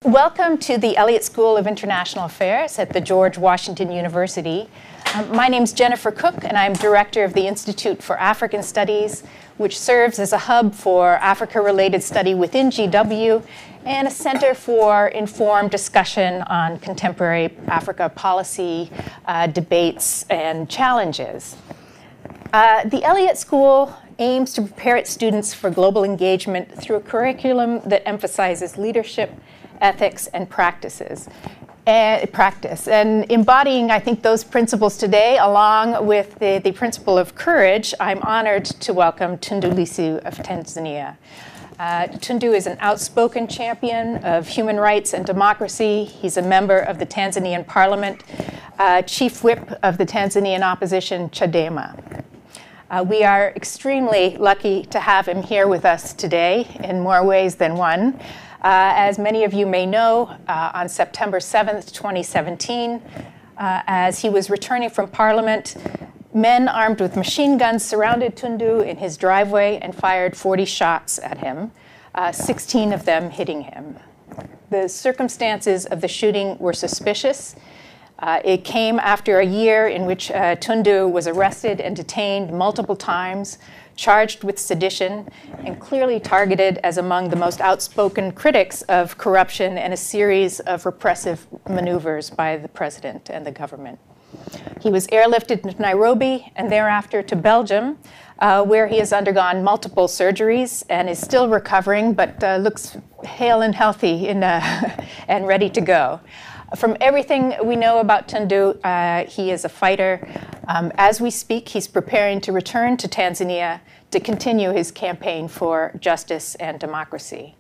Welcome to the Elliott School of International Affairs at the George Washington University. My name's Jennifer Cook, and I'm director of the Institute for African Studies, which serves as a hub for Africa-related study within GW and a center for informed discussion on contemporary Africa policy, debates, and challenges. The Elliott School aims to prepare its students for global engagement through a curriculum that emphasizes leadership, ethics, and practice, and embodying, I think, those principles today, along with the principle of courage. I'm honored to welcome Tundu Lissu of Tanzania. Tundu is an outspoken champion of human rights and democracy. He's a member of the Tanzanian Parliament, chief whip of the Tanzanian opposition, Chadema. We are extremely lucky to have him here with us today in more ways than one. As many of you may know, on September 7th, 2017, as he was returning from Parliament, men armed with machine guns surrounded Tundu in his driveway and fired 40 shots at him, 16 of them hitting him. The circumstances of the shooting were suspicious. It came after a year in which Tundu was arrested and detained multiple times, charged with sedition, and clearly targeted as among the most outspoken critics of corruption and a series of repressive maneuvers by the president and the government. He was airlifted to Nairobi and thereafter to Belgium, where he has undergone multiple surgeries and is still recovering, but looks hale and healthy and ready to go. From everything we know about Tundu, he is a fighter. As we speak, he's preparing to return to Tanzania to continue his campaign for justice and democracy.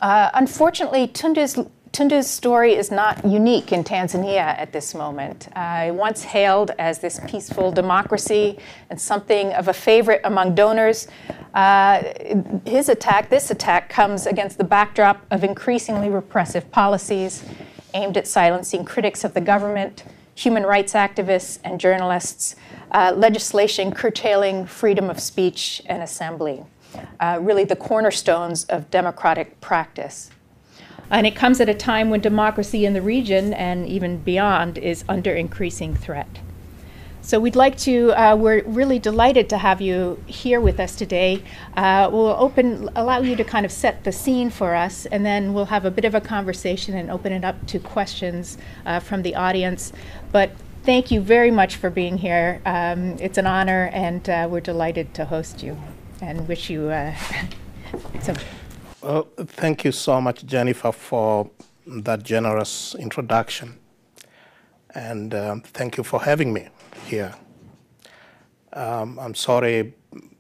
Unfortunately, Tundu's story is not unique in Tanzania at this moment. Once hailed as this peaceful democracy and something of a favorite among donors, this attack comes against the backdrop of increasingly repressive policies aimed at silencing critics of the government, human rights activists, and journalists, legislation curtailing freedom of speech and assembly, really the cornerstones of democratic practice. And it comes at a time when democracy in the region and even beyond is under increasing threat. So we'd like to, we're really delighted to have you here with us today. We'll allow you to kind of set the scene for us, and then we'll have a bit of a conversation and open it up to questions from the audience. But thank you very much for being here. It's an honor, and we're delighted to host you and wish you some. Well, thank you so much, Jennifer, for that generous introduction. And thank you for having me here. I'm sorry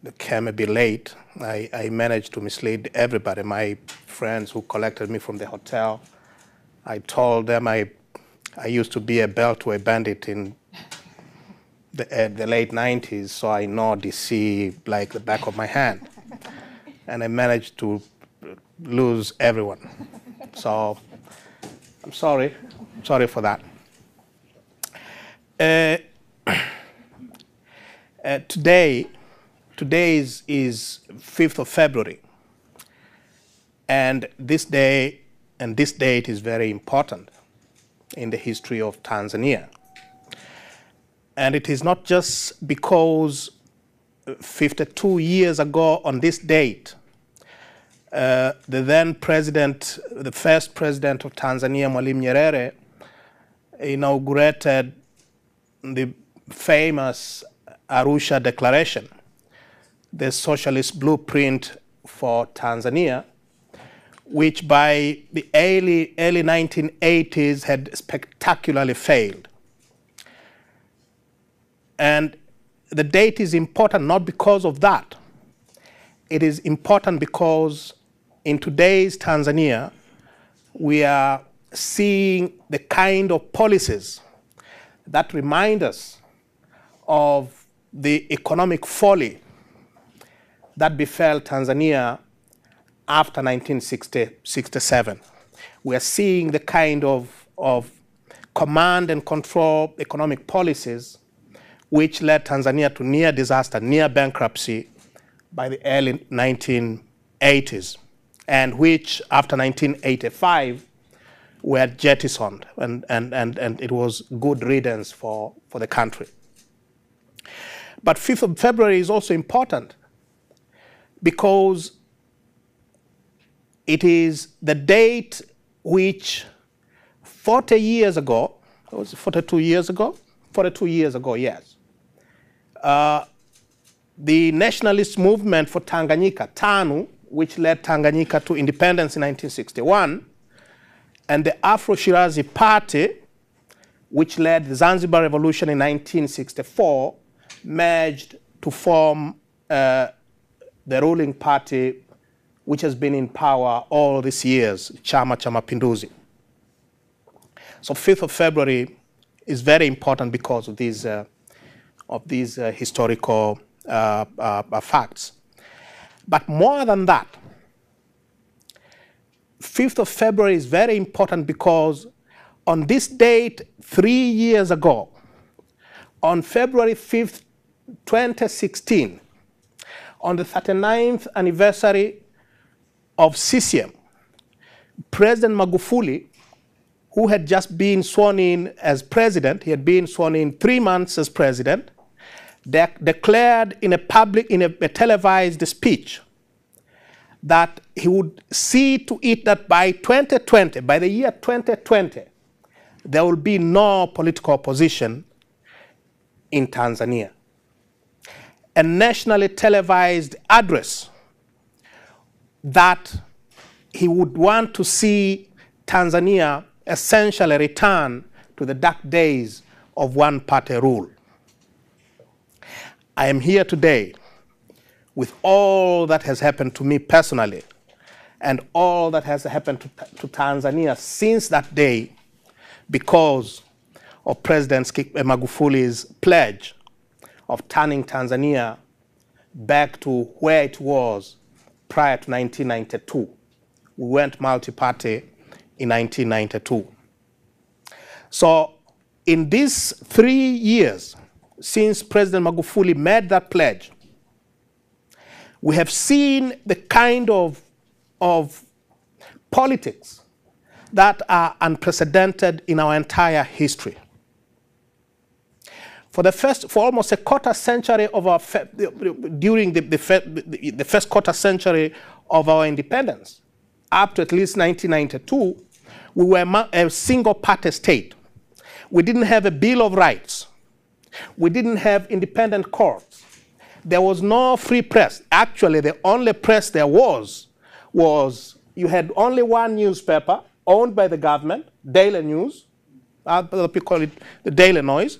I came a bit late. I managed to mislead everybody, my friends who collected me from the hotel. I told them I used to be a Beltway bandit in the late 90s, so I know DC like the back of my hand. And I managed to lose everyone. So I'm sorry for that. Today is 5th of February, and this day and this date is very important in the history of Tanzania. And it is not just because 52 years ago on this date, the then president, the first president of Tanzania, Mwalimu Nyerere, inaugurated the famous Arusha Declaration, the socialist blueprint for Tanzania, which by the early 1980s had spectacularly failed. And the date is important not because of that. It is important because in today's Tanzania, we are seeing the kind of policies that remind us of the economic folly that befell Tanzania after 1967. We are seeing the kind of command and control economic policies which led Tanzania to near disaster, near bankruptcy by the early 1980s, and which after 1985 were jettisoned, and it was good riddance for the country. But 5th of February is also important because it is the date which 40 years ago, was it 42 years ago? 42 years ago, yes. The nationalist movement for Tanganyika, TANU, which led Tanganyika to independence in 1961, and the Afro-Shirazi Party, which led the Zanzibar Revolution in 1964, merged to form the ruling party which has been in power all these years, Chama cha Mapinduzi. So 5th of February is very important because of these historical facts. But more than that, 5th of February is very important because on this date 3 years ago, on February 5th, 2016, on the 39th anniversary of CCM, President Magufuli, who had just been sworn in as president, he had been sworn in 3 months as president, declared in a televised speech that he would see to it that by 2020, by the year 2020, there will be no political opposition in Tanzania. A nationally televised address that he would want to see Tanzania essentially return to the dark days of one-party rule. I am here today with all that has happened to me personally and all that has happened to Tanzania since that day because of President Magufuli's pledge of turning Tanzania back to where it was prior to 1992. We went multi-party in 1992. So in these 3 years since President Magufuli made that pledge, we have seen the kind of politics that are unprecedented in our entire history. For almost a quarter century of our, during the first quarter century of our independence, up to at least 1992, we were a single-party state. We didn't have a Bill of Rights. We didn't have independent courts. There was no free press. Actually, the only press there was you had only one newspaper owned by the government, Daily News. Other people call it the Daily Noise.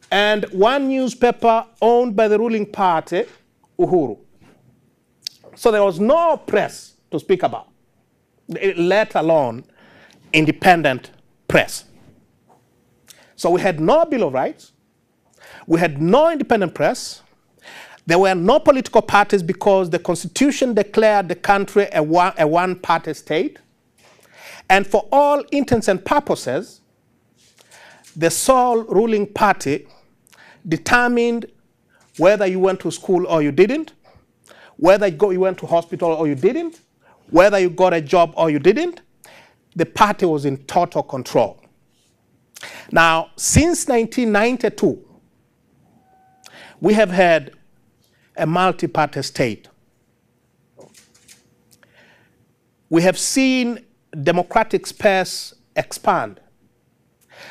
And one newspaper owned by the ruling party, Uhuru. So there was no press to speak about, let alone independent press. So we had no Bill of Rights. We had no independent press. There were no political parties because the Constitution declared the country a one-party state. And for all intents and purposes, the sole ruling party determined whether you went to school or you didn't, whether you went to hospital or you didn't, whether you got a job or you didn't. The party was in total control. Now, since 1992, we have had a multi-party state. We have seen democratic space expand.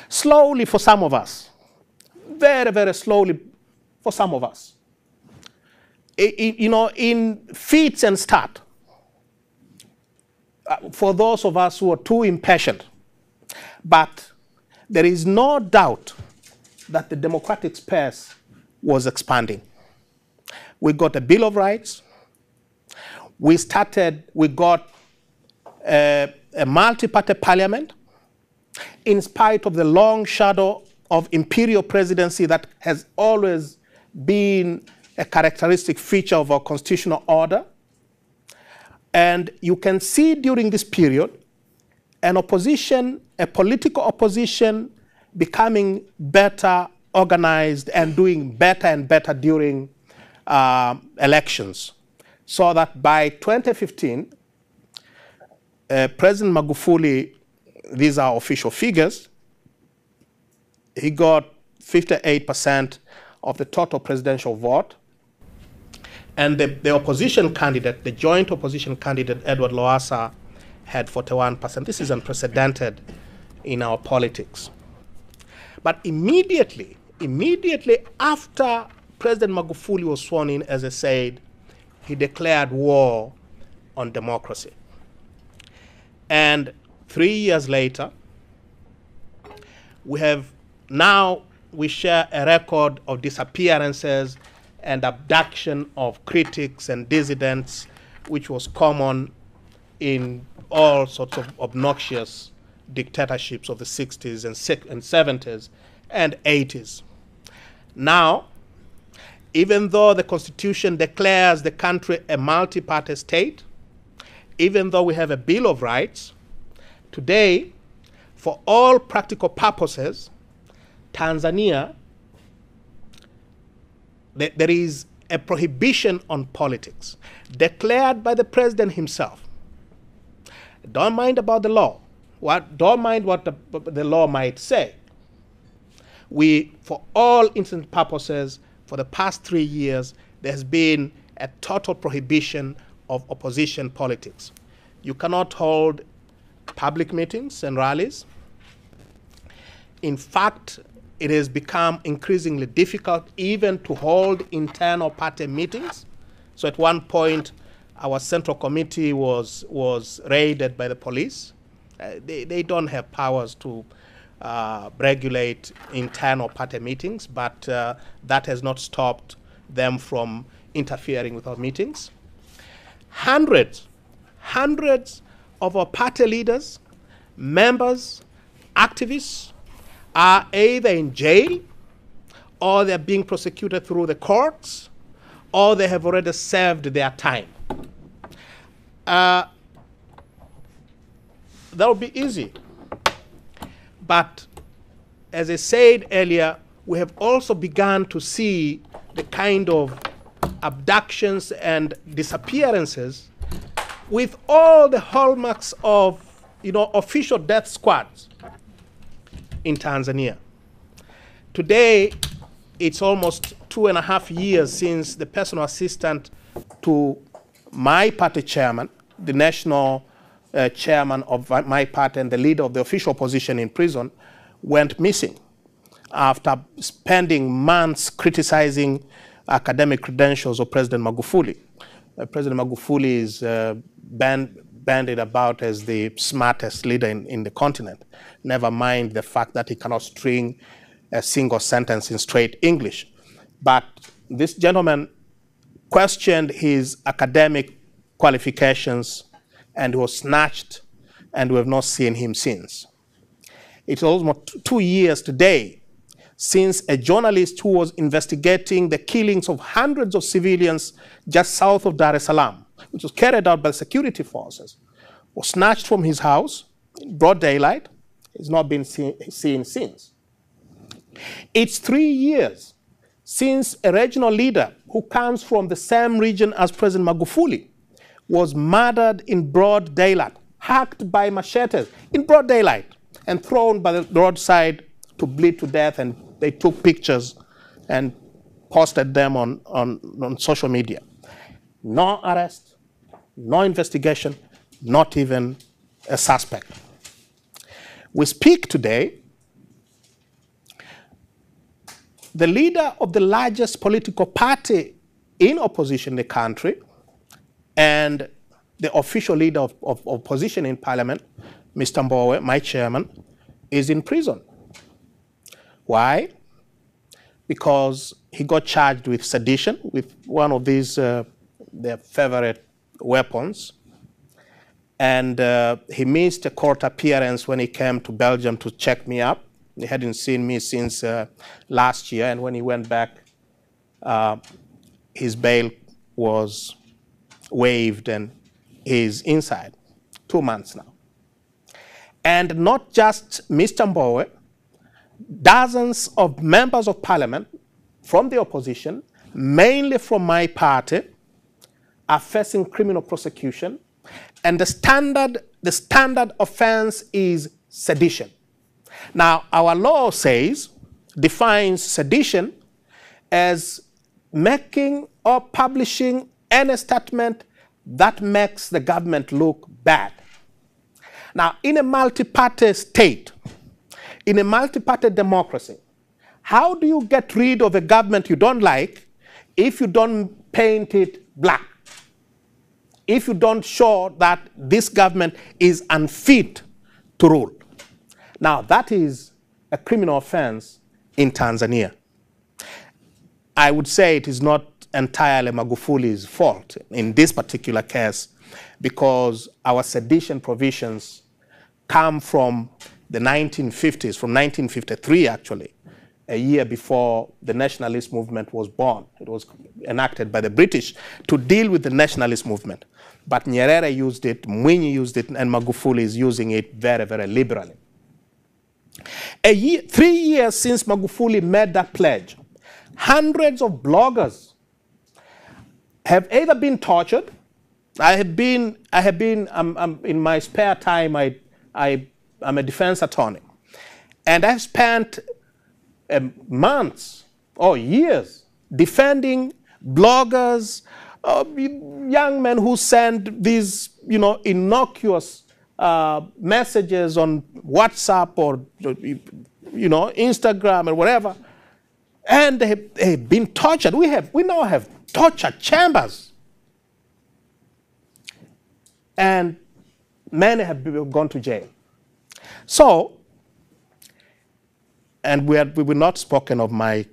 Slowly for some of us. Very, very slowly for some of us. In fits and starts. For those of us who are too impatient. But there is no doubt that the democratic space was expanding. We got a Bill of Rights. We got a multi-party parliament in spite of the long shadow of imperial presidency that has always been a characteristic feature of our constitutional order. And you can see during this period an opposition, a political opposition, becoming better organized and doing better and better during elections. So that by 2015, President Magufuli, these are official figures, he got 58% of the total presidential vote. And the opposition candidate, the joint opposition candidate, Edward Lowassa, had 41%. This is unprecedented in our politics. But immediately after President Magufuli was sworn in, as I said, he declared war on democracy. And 3 years later, we share a record of disappearances and abduction of critics and dissidents, which was common in all sorts of obnoxious dictatorships of the 60s and 70s and 80s. Now, even though the Constitution declares the country a multi-party state, even though we have a Bill of Rights, today, for all practical purposes, Tanzania, there is a prohibition on politics declared by the president himself. Don't mind about the law. Don't mind what the law might say. For all intents and purposes, for the past 3 years, there's been a total prohibition of opposition politics. You cannot hold public meetings and rallies. In fact, it has become increasingly difficult even to hold internal party meetings. So at one point, our central committee was raided by the police. They don't have powers to regulate internal party meetings, but that has not stopped them from interfering with our meetings. Hundreds of our party leaders, members, activists are either in jail, or they're being prosecuted through the courts, or they have already served their time. That would be easy. But as I said earlier, we have also begun to see the kind of abductions and disappearances with all the hallmarks of, official death squads in Tanzania. Today, it's almost 2.5 years since the personal assistant to my party chairman, the national chairman of my party and the leader of the official opposition in prison, went missing after spending months criticizing academic credentials of President Magufuli. President Magufuli is bandied about as the smartest leader in the continent. Never mind the fact that he cannot string a single sentence in straight English. But this gentleman questioned his academic qualifications and was snatched, and we have not seen him since. It's almost 2 years today since a journalist who was investigating the killings of hundreds of civilians just south of Dar es Salaam, which was carried out by security forces, was snatched from his house in broad daylight. He's not been seen since. It's 3 years since a regional leader who comes from the same region as President Magufuli was murdered in broad daylight, hacked by machetes in broad daylight, and thrown by the roadside to bleed to death, and they took pictures and posted them on social media. No arrest, no investigation, not even a suspect. We speak today, the leader of the largest political party in opposition in the country and the official leader of opposition in parliament, Mr. Mbowe, my chairman, is in prison. Why? Because he got charged with sedition, with one of these, their favorite weapons. And he missed a court appearance when he came to Belgium to check me up. He hadn't seen me since last year, and when he went back, his bail was waived and he's inside 2 months now. And not just Mr. Mbowe, dozens of members of parliament from the opposition, mainly from my party, are facing criminal prosecution And the standard offense is sedition. Now, our law defines sedition as making or publishing any statement that makes the government look bad. Now, in a multi-party state, in a multi-party democracy, how do you get rid of a government you don't like if you don't paint it black? If you don't show that this government is unfit to rule? Now, that is a criminal offense in Tanzania. I would say it is not entirely Magufuli's fault in this particular case, because our sedition provisions come from the 1950s, from 1953 actually, a year before the nationalist movement was born. It was enacted by the British to deal with the nationalist movement. But Nyerere used it, Mwinyi used it, and Magufuli is using it very, very liberally. 3 years since Magufuli made that pledge, hundreds of bloggers have either been tortured. In my spare time, I'm a defense attorney. And I've spent months or years defending bloggers, young men who send these, innocuous messages on WhatsApp or, Instagram or whatever. And they've been tortured. We now have torture chambers. And many have gone to jail. So, and we've not spoken of my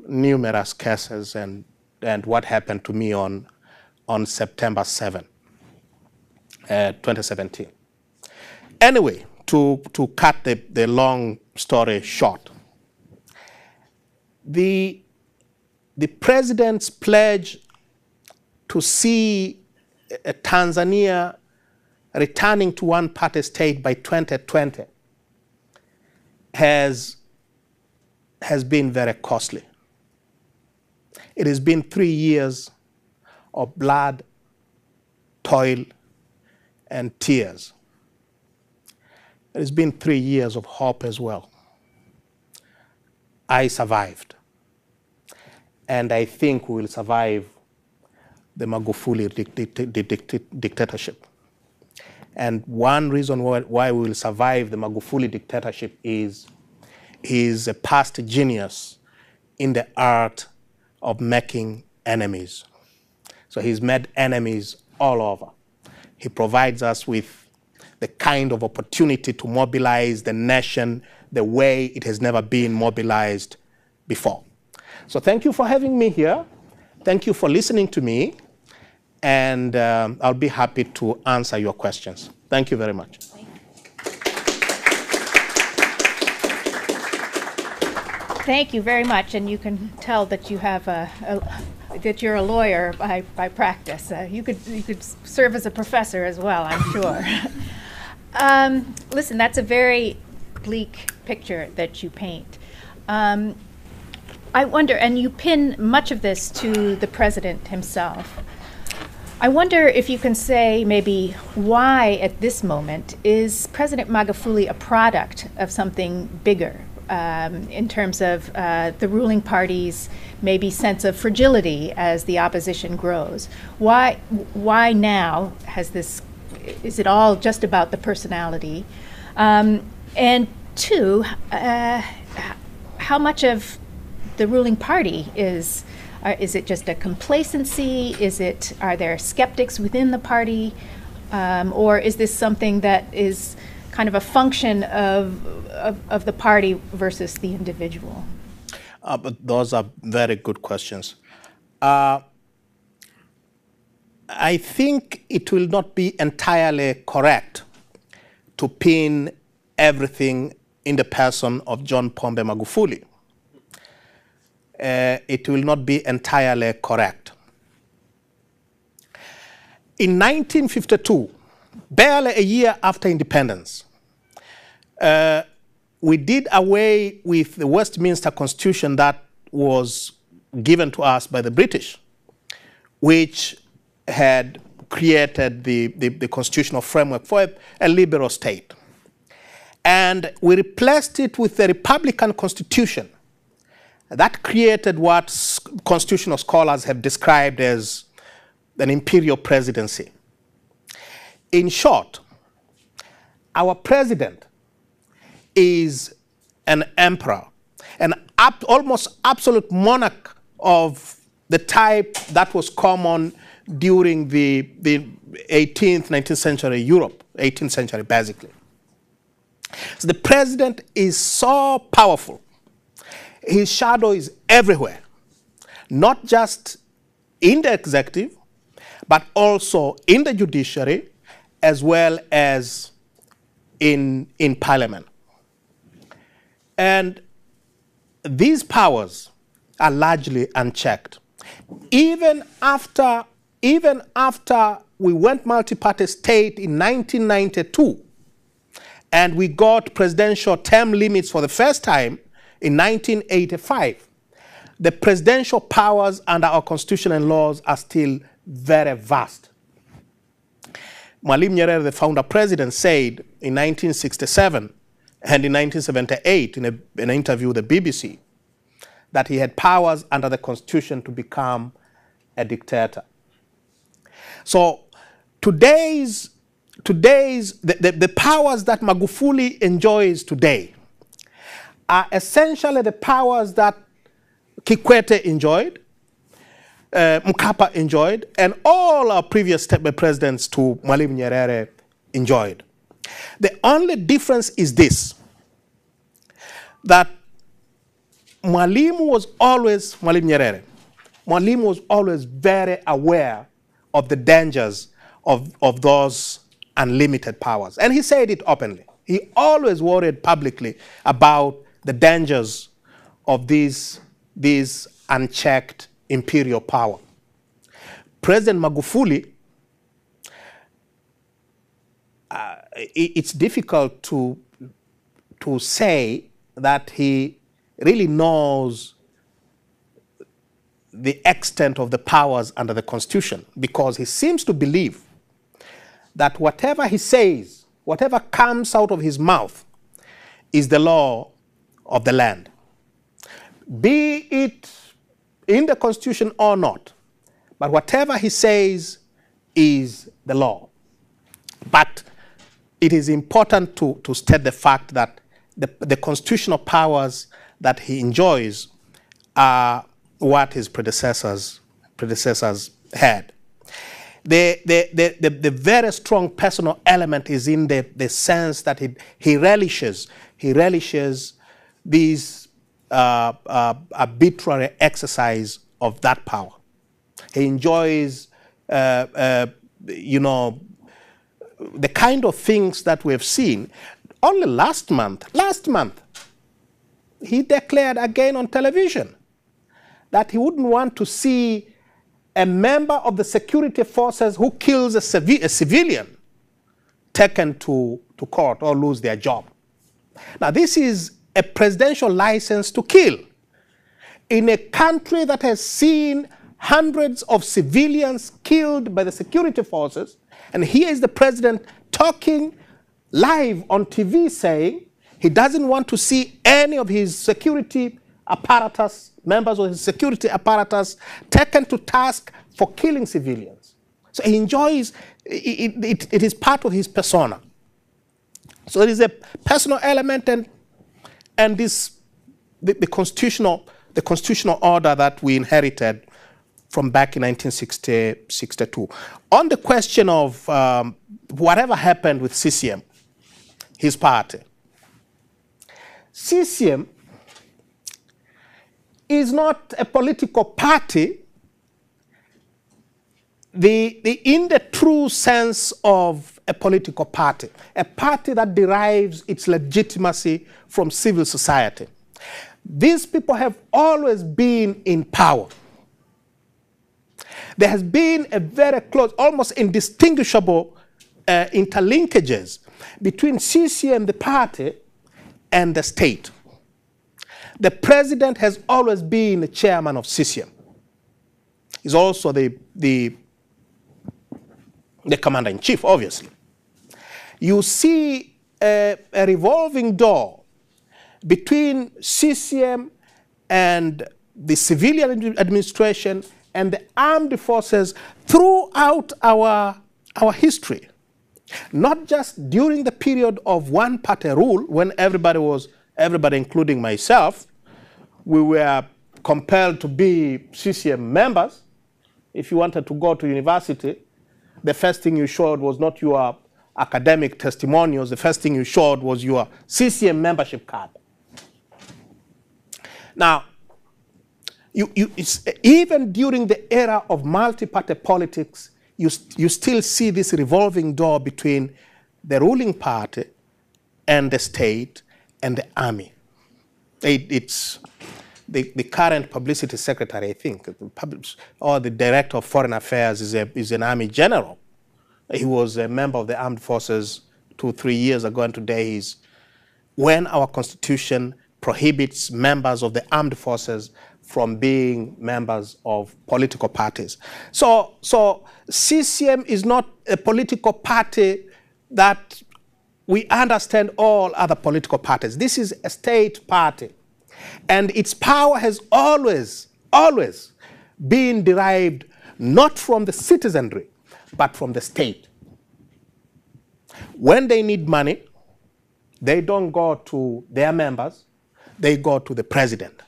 numerous cases and what happened to me on September 7, 2017. Anyway, to cut the long story short, the president's pledge to see Tanzania returning to one-party state by 2020 has been very costly. It has been 3 years of blood, toil, and tears. It has been 3 years of hope as well. I survived. And I think we will survive the Magufuli dictatorship. And one reason why we will survive the Magufuli dictatorship is he's a past genius in the art of making enemies. So he's made enemies all over. He provides us with the kind of opportunity to mobilize the nation the way it has never been mobilized before. So thank you for having me here. Thank you for listening to me. And I'll be happy to answer your questions. Thank you very much. Thank you very much. And you can tell that you have that you're a lawyer by practice. You could serve as a professor as well, I'm sure. Listen, that's a very bleak picture that you paint. I wonder, and you pin much of this to the president himself. I wonder if you can say maybe why at this moment is President Magufuli a product of something bigger in terms of the ruling party's maybe sense of fragility as the opposition grows? Why now has this, is it all just about the personality? And two, how much of the ruling party is it just a complacency? Are there skeptics within the party? Or is this something that is kind of a function of the party versus the individual? But those are very good questions. I think it will not be entirely correct to pin everything in the person of John Pombe Magufuli. It will not be entirely correct. In 1952, barely a year after independence, we did away with the Westminster Constitution that was given to us by the British, which had created the constitutional framework for a liberal state. And we replaced it with the Republican Constitution. That created what constitutional scholars have described as an imperial presidency. In short, our president is an emperor, an almost absolute monarch of the type that was common during the 18th, 19th century Europe, 18th century basically. So the president is so powerful. His shadow is everywhere, not just in the executive, but also in the judiciary, as well as in parliament. And these powers are largely unchecked. Even after we went multi-party state in 1992, and we got presidential term limits for the first time in 1985, the presidential powers under our constitution and laws are still very vast. Mwalimu Nyerere, the founder president, said in 1967 and in 1978 in an interview with the BBC that he had powers under the constitution to become a dictator. So the powers that Magufuli enjoys today are essentially the powers that Kikwete enjoyed, Mkapa enjoyed, and all our previous presidents to Mwalimu Nyerere enjoyed. The only difference is this, that Mwalimu Nyerere was always very aware of the dangers of those unlimited powers. And he said it openly. He always worried publicly about the dangers of these unchecked imperial power. President Magufuli, it's difficult to say that he really knows the extent of the powers under the Constitution, because he seems to believe that whatever he says, whatever comes out of his mouth, is the law of the land. Be it in the Constitution or not, but whatever he says is the law. But it is important to state the fact that the constitutional powers that he enjoys are what his predecessors had. The very strong personal element is in the sense that he relishes these arbitrary exercise of that power. He enjoys, the kind of things that we've seen. Only last month, he declared again on television that he wouldn't want to see a member of the security forces who kills a civilian taken to court or lose their job. Now, this is a presidential license to kill in a country that has seen hundreds of civilians killed by the security forces, and here is the president talking live on TV saying he doesn't want to see any of his security apparatus, members of his security apparatus, taken to task for killing civilians. So he enjoys, it is part of his persona. So it is a personal element, and the constitutional order that we inherited from back in 1962. On the question of whatever happened with CCM, his party, CCM is not a political party in the true sense of a political party, a party that derives its legitimacy from civil society. These people have always been in power. There has been a very close, almost indistinguishable interlinkages between CCM, the party, and the state. The president has always been the chairman of CCM. He's also the the commander-in-chief, obviously. You see a revolving door between CCM and the civilian administration and the armed forces throughout our history. Not just during the period of one-party rule, when everybody, including myself, we were compelled to be CCM members. If you wanted to go to university, the first thing you showed was not your academic testimonials. The first thing you showed was your CCM membership card. Now, even during the era of multi-party politics, you still see this revolving door between the ruling party and the state and the army. It's the current publicity secretary, I think, or the director of foreign affairs is an army general. He was a member of the armed forces 2-3 years ago, and today he's, when our constitution prohibits members of the armed forces from being members of political parties. So CCM is not a political party that we understand all other political parties. This is a state party. And its power has always been derived not from the citizenry, but from the state. When they need money, they don't go to their members, they go to the president.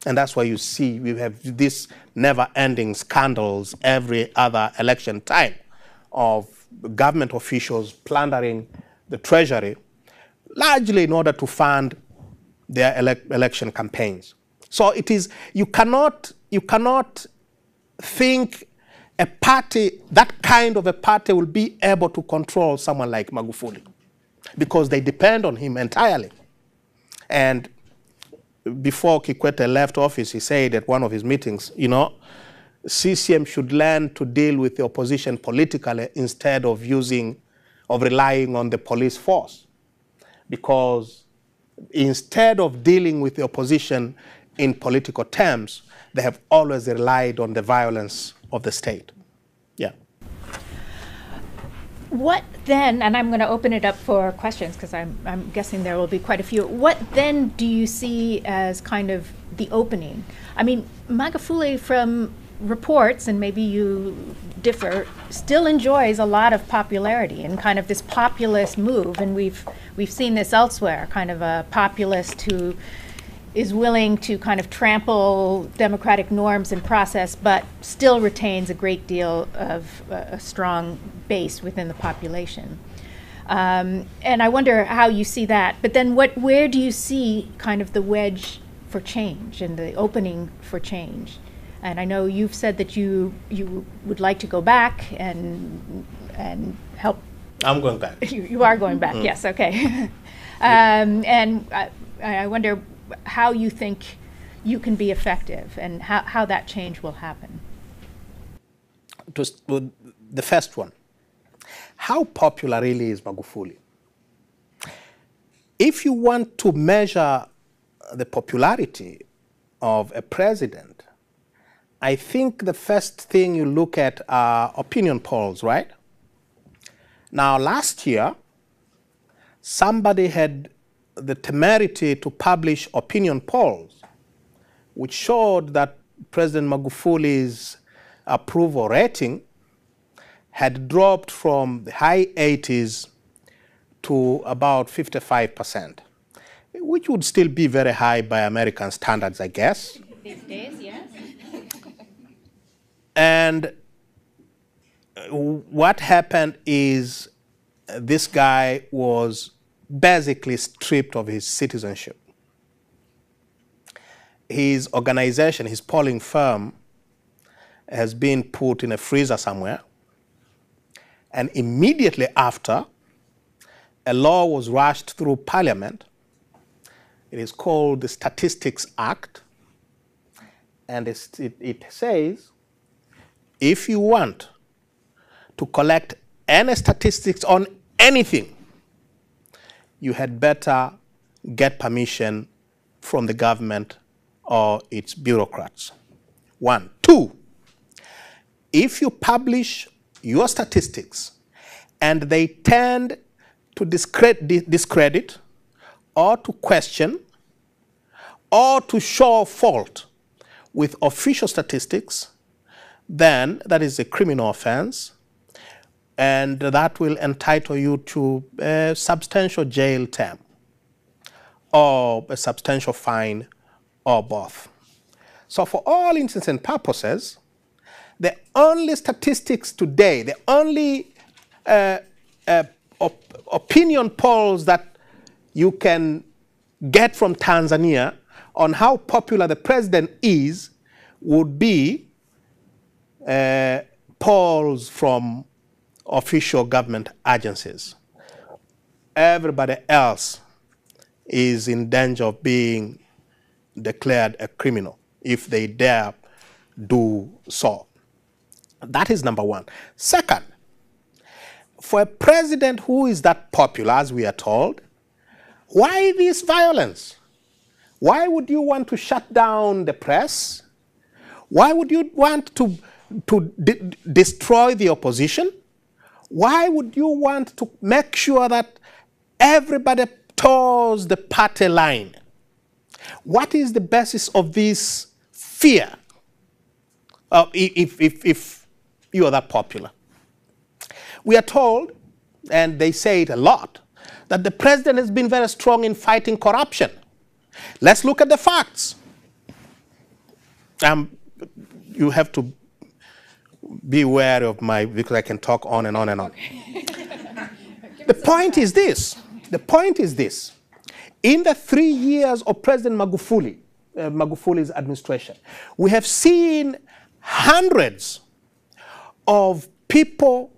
And that's why you see we have these never-ending scandals every other election time of government officials plundering the treasury, largely in order to fund their election campaigns. So it is, you cannot think a party, that kind of a party will be able to control someone like Magufuli, because they depend on him entirely. And before Kikwete left office, he said at one of his meetings, CCM should learn to deal with the opposition politically instead of relying on the police force. Because instead of dealing with the opposition in political terms, they have always relied on the violence of the state. Yeah. What then, and I'm going to open it up for questions because I'm guessing there will be quite a few. What then do you see as kind of the opening? I mean, Magufuli, from reports, and maybe you differ, still enjoys a lot of popularity and kind of this populist move, and we've seen this elsewhere, kind of a populist who is willing to kind of trample democratic norms and process, but still retains a great deal of a strong base within the population. And I wonder how you see that. But then where do you see kind of the wedge for change and the opening for change? And I know you've said that you would like to go back and help. I'm going back. You are going back, yes, okay. And I wonder how you think you can be effective and how that change will happen. The first one, how popular really is Magufuli? If you want to measure the popularity of a president, I think the first thing you look at are opinion polls, right? Now, last year, somebody had the temerity to publish opinion polls, which showed that President Magufuli's approval rating had dropped from the high 80s to about 55%, which would still be very high by American standards, I guess. These days, yes. And what happened is this guy was basically stripped of his citizenship. His organization, his polling firm, has been put in a freezer somewhere. And immediately after, a law was rushed through Parliament. It is called the Statistics Act. And it says, if you want to collect any statistics on anything, you had better get permission from the government or its bureaucrats. 1. 2, if you publish your statistics and they tend to discredit or to question or to show fault with official statistics, then that is a criminal offense, and that will entitle you to a substantial jail term or a substantial fine or both. So for all intents and purposes, the only statistics today, the only opinion polls that you can get from Tanzania on how popular the president is would be polls from official government agencies. Everybody else is in danger of being declared a criminal if they dare do so. That is number one. Second, for a president who is that popular, as we are told, why this violence? Why would you want to shut down the press? Why would you want to destroy the opposition? Why would you want to make sure that everybody toes the party line? What is the basis of this fear if you are that popular? We are told, and they say it a lot, that the president has been very strong in fighting corruption. Let's look at the facts. You have to be wary of because I can talk on and on and on. The point is this. The point is this. In the 3 years of President Magufuli's administration, we have seen hundreds of people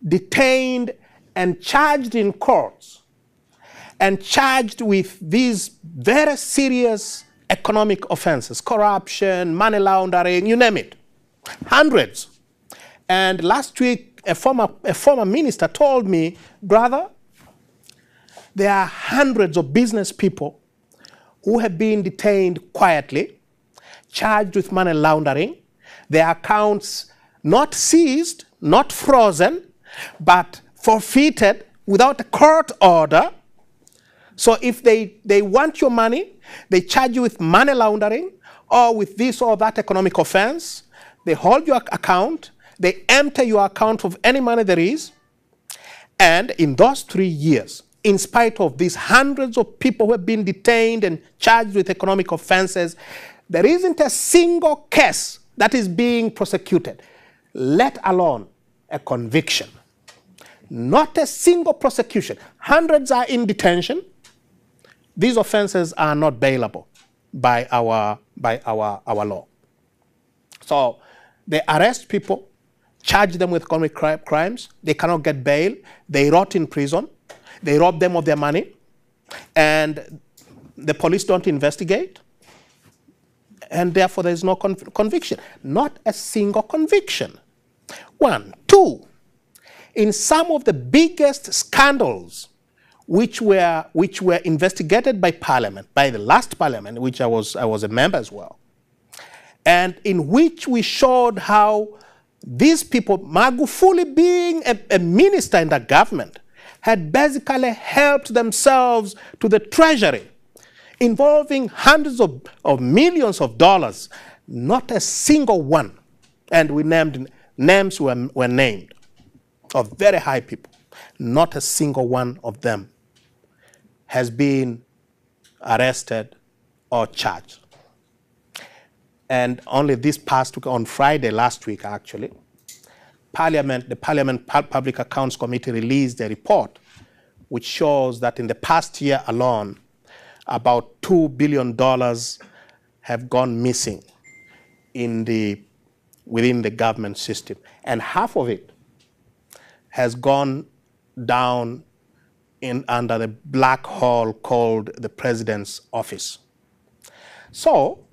detained and charged in courts and charged with these very serious economic offenses, corruption, money laundering, you name it. Hundreds. And last week, a former minister told me, brother, there are hundreds of business people who have been detained quietly, charged with money laundering, their accounts not seized, not frozen, but forfeited without a court order. So if they want your money, they charge you with money laundering or with this or that economic offense. They hold your account. They empty your account of any money there is. And in those 3 years, in spite of these hundreds of people who have been detained and charged with economic offenses, there isn't a single case that is being prosecuted, let alone a conviction. Not a single prosecution. Hundreds are in detention. These offenses are not bailable by our law. So they arrest people, charge them with economic crimes. They cannot get bail. They rot in prison. They rob them of their money. And the police don't investigate. And therefore, there is no conviction. Not a single conviction. 1. 2. In some of the biggest scandals which were investigated by Parliament, by the last Parliament, which I was a member as well, and in which we showed how these people, Magufuli being a minister in the government, had basically helped themselves to the treasury, involving hundreds of millions of dollars. Not a single one, and we named names were named of very high people. Not a single one of them has been arrested or charged. And only this past week, on Friday last week actually, the Parliament Public Accounts Committee released a report which shows that in the past year alone, about $2 billion have gone missing within the government system. And half of it has gone down under the black hole called the president's office. So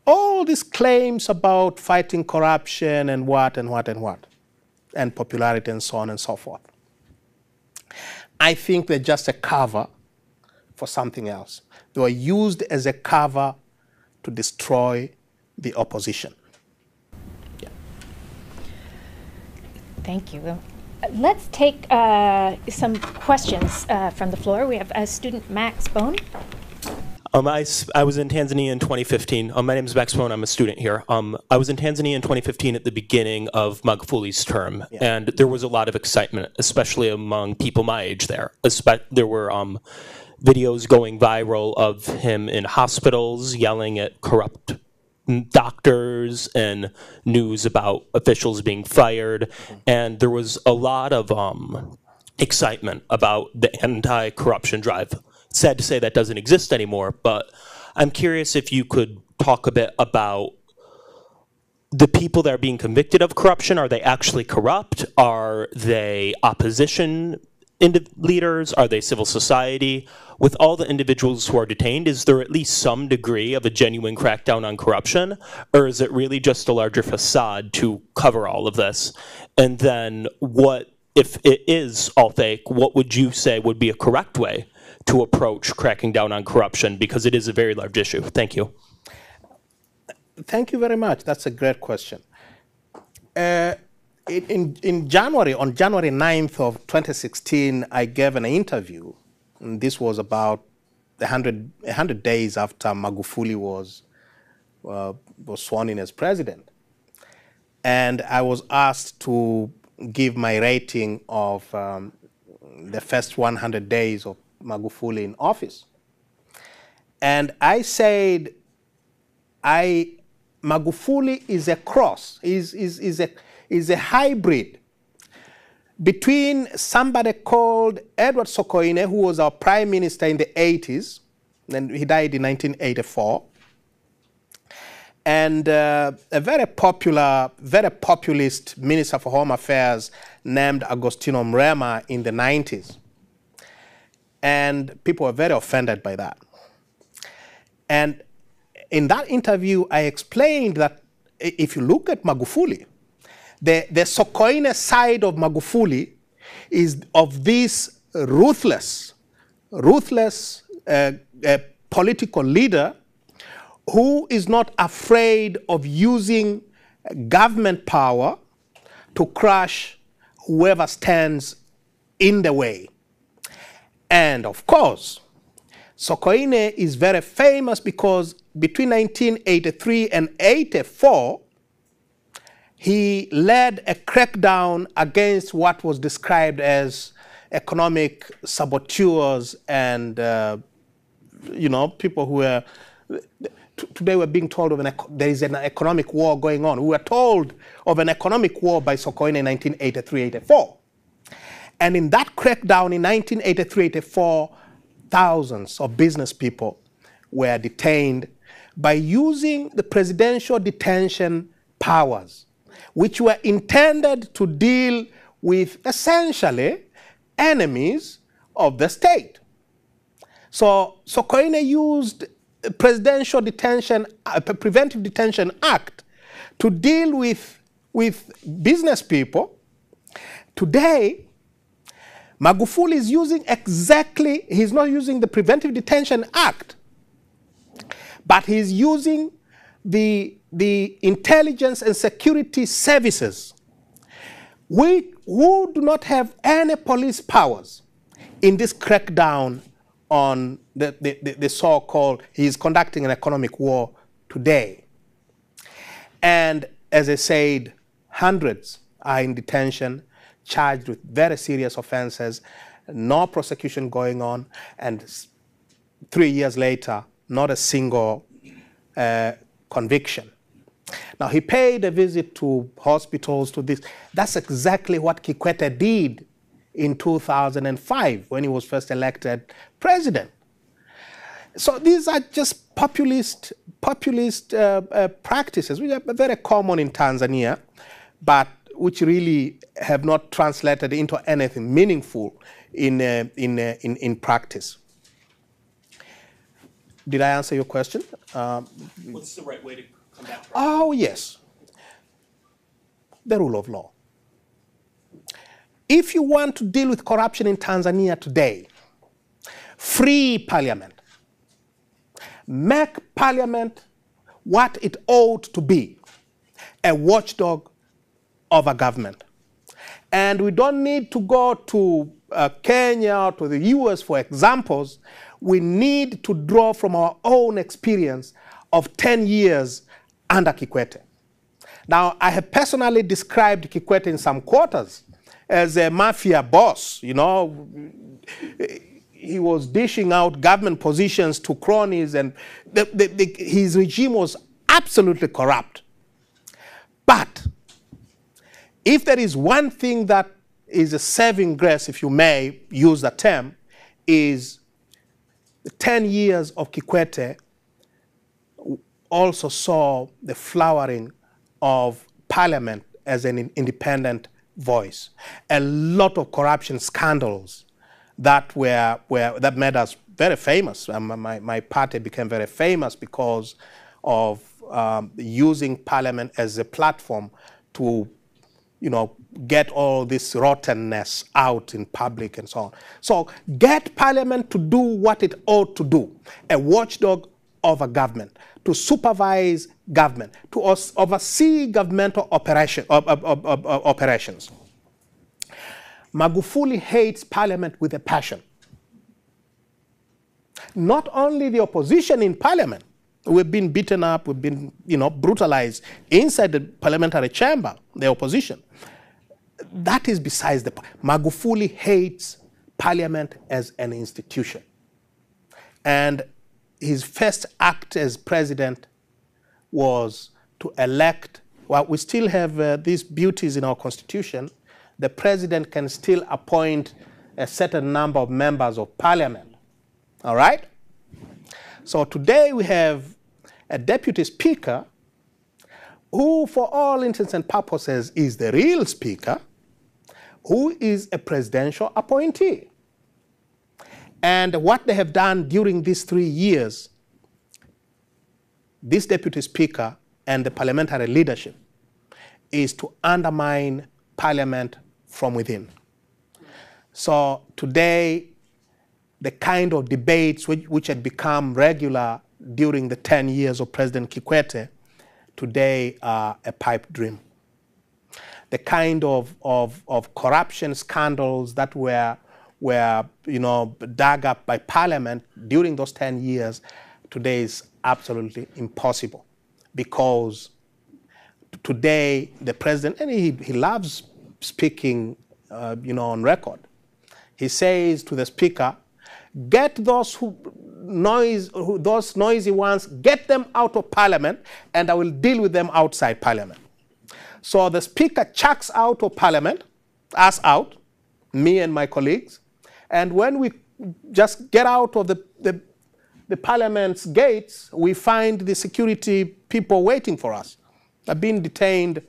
all these claims about fighting corruption and what, and popularity and so on and so forth, I think they're just a cover for something else. They were used as a cover to destroy the opposition. Yeah. Thank you. Let's take some questions from the floor. We have student Max Bone. I was in Tanzania in 2015. My name is Max Bone. I'm a student here. I was in Tanzania in 2015 at the beginning of Magufuli's term, and there was a lot of excitement, especially among people my age there. There were videos going viral of him in hospitals yelling at corrupt doctors and news about officials being fired, and there was a lot of excitement about the anti-corruption drive. Sad to say that doesn't exist anymore, but I'm curious if you could talk a bit about the people that are being convicted of corruption. Are they actually corrupt? Are they opposition leaders? Are they civil society? With all the individuals who are detained, is there at least some degree of a genuine crackdown on corruption? Or is it really just a larger facade to cover all of this? And then what, if it is all fake, what would you say would be a correct way to approach cracking down on corruption, because it is a very large issue? Thank you. Thank you very much. That's a great question. In January, on January 9th of 2016, I gave an interview. And this was about 100 days after Magufuli was sworn in as president. And I was asked to give my rating of the first 100 days of Magufuli in office. And I said, Magufuli is a cross, is a hybrid between somebody called Edward Sokoine, who was our prime minister in the 80s, and he died in 1984, and a very popular, very populist minister for Home Affairs named Agostino Mrema in the 90s. And people were very offended by that. And in that interview, I explained that if you look at Magufuli, the Sokoine side of Magufuli is of this ruthless political leader who is not afraid of using government power to crush whoever stands in the way. And of course, Sokoine is very famous because between 1983 and 84, he led a crackdown against what was described as economic saboteurs and, people who were, today we're being told of there is an economic war going on. We were told of an economic war by Sokoine in 1983-84. And in that crackdown in 1983-84, thousands of business people were detained by using the presidential detention powers, which were intended to deal with essentially enemies of the state. So Sokoine used the Presidential Detention, Preventive Detention Act to deal with business people. Today, Magufuli is using exactly, he's not using the Preventive Detention Act, but he's using the intelligence and security services, who do not have any police powers in this crackdown on the so-called, he's conducting an economic war today. And as I said, hundreds are in detention, charged with very serious offenses, no prosecution going on, and 3 years later, not a single conviction. Now, he paid a visit to hospitals, to this. That's exactly what Kikwete did in 2005 when he was first elected president. So these are just populist practices, which are very common in Tanzania, but which really have not translated into anything meaningful in practice. Did I answer your question? What's the right way to combat corruption? Oh, yes. The rule of law. If you want to deal with corruption in Tanzania today, free parliament. Make parliament what it ought to be, a watchdog of a government. And we don't need to go to Kenya or to the US for examples. We need to draw from our own experience of 10 years under Kikwete. Now, I have personally described Kikwete in some quarters as a mafia boss. You know, he was dishing out government positions to cronies, and his regime was absolutely corrupt. But if there is one thing that is a saving grace, if you may use the term, is the 10 years of Kikwete also saw the flowering of parliament as an independent voice. A lot of corruption scandals that that made us very famous. My party became very famous because of using parliament as a platform to, you know, get all this rottenness out in public and so on. So get parliament to do what it ought to do, a watchdog of a government, to supervise government, to oversee governmental operations. Magufuli hates parliament with a passion. Not only the opposition in parliament, we've been beaten up, we've been, you know, brutalized inside the parliamentary chamber, the opposition. That is besides the point. Magufuli hates parliament as an institution. And his first act as president was to elect, while we still have these beauties in our constitution, the president can still appoint a certain number of members of parliament. All right? So today we have a deputy speaker who, for all intents and purposes, is the real speaker, who is a presidential appointee. And what they have done during these 3 years, this deputy speaker and the parliamentary leadership, is to undermine parliament from within. So today, the kind of debates which had become regular during the 10 years of President Kikwete, today are a pipe dream. The kind of corruption scandals that were you know, dug up by parliament during those 10 years, today is absolutely impossible. Because today the president, and he loves speaking, you know, on record. He says to the speaker, get those noisy ones, get them out of parliament, and I will deal with them outside parliament. So the speaker chucks out of parliament, us out, me and my colleagues, and when we just get out of the parliament's gates, we find the security people waiting for us. I've been detained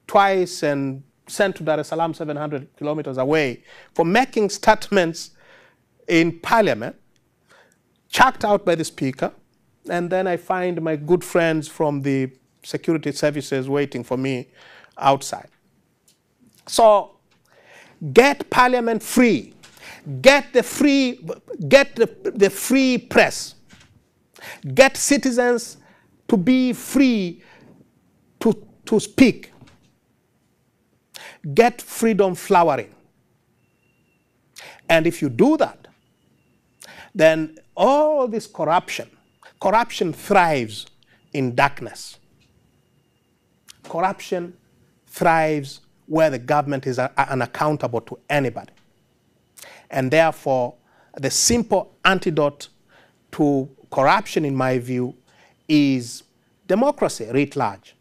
twice and sent to Dar es Salaam, 700 kilometers away, for making statements in parliament, chucked out by the speaker, and then I find my good friends from the security services waiting for me outside. So get parliament free. Get the free press. Get citizens to be free to speak. Get freedom flowering. And if you do that, then all this corruption thrives in darkness. Corruption thrives where the government is unaccountable to anybody. And therefore, the simple antidote to corruption, in my view, is democracy writ large.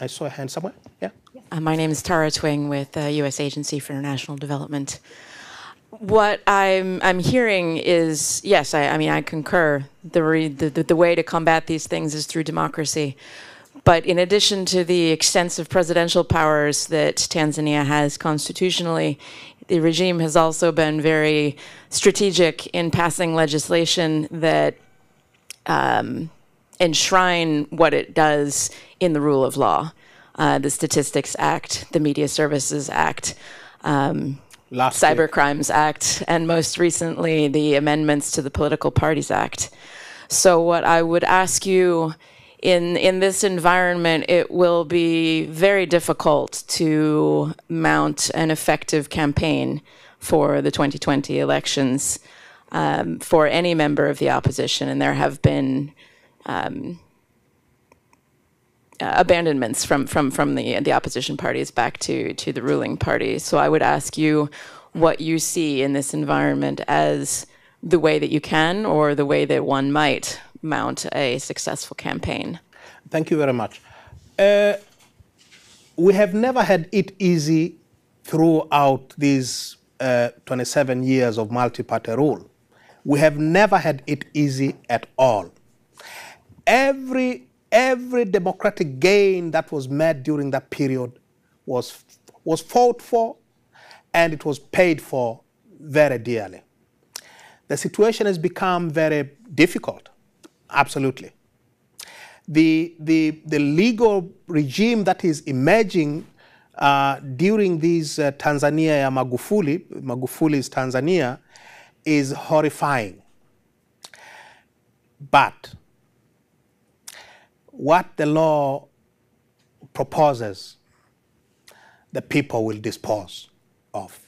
I saw a hand somewhere. Yeah. My name is Tara Twing with the U.S. Agency for International Development. What I'm hearing is, yes, I concur. The way to combat these things is through democracy. But in addition to the extensive presidential powers that Tanzania has constitutionally, the regime has also been very strategic in passing legislation that enshrine what it does in the rule of law. The Statistics Act, the Media Services Act, Cybercrimes Act, and most recently the amendments to the Political Parties Act. So what I would ask you in this environment, it will be very difficult to mount an effective campaign for the 2020 elections for any member of the opposition, and there have been abandonments from the opposition parties back to the ruling party. So I would ask you what you see in this environment as the way that you can, or the way that one might mount a successful campaign. Thank you very much. We have never had it easy throughout these 27 years of multi-party rule. We have never had it easy at all. Every democratic gain that was made during that period was fought for, and it was paid for very dearly. The situation has become very difficult, absolutely. The legal regime that is emerging during these Tanzania, Magufuli's Tanzania, is horrifying. But what the law proposes, the people will dispose of.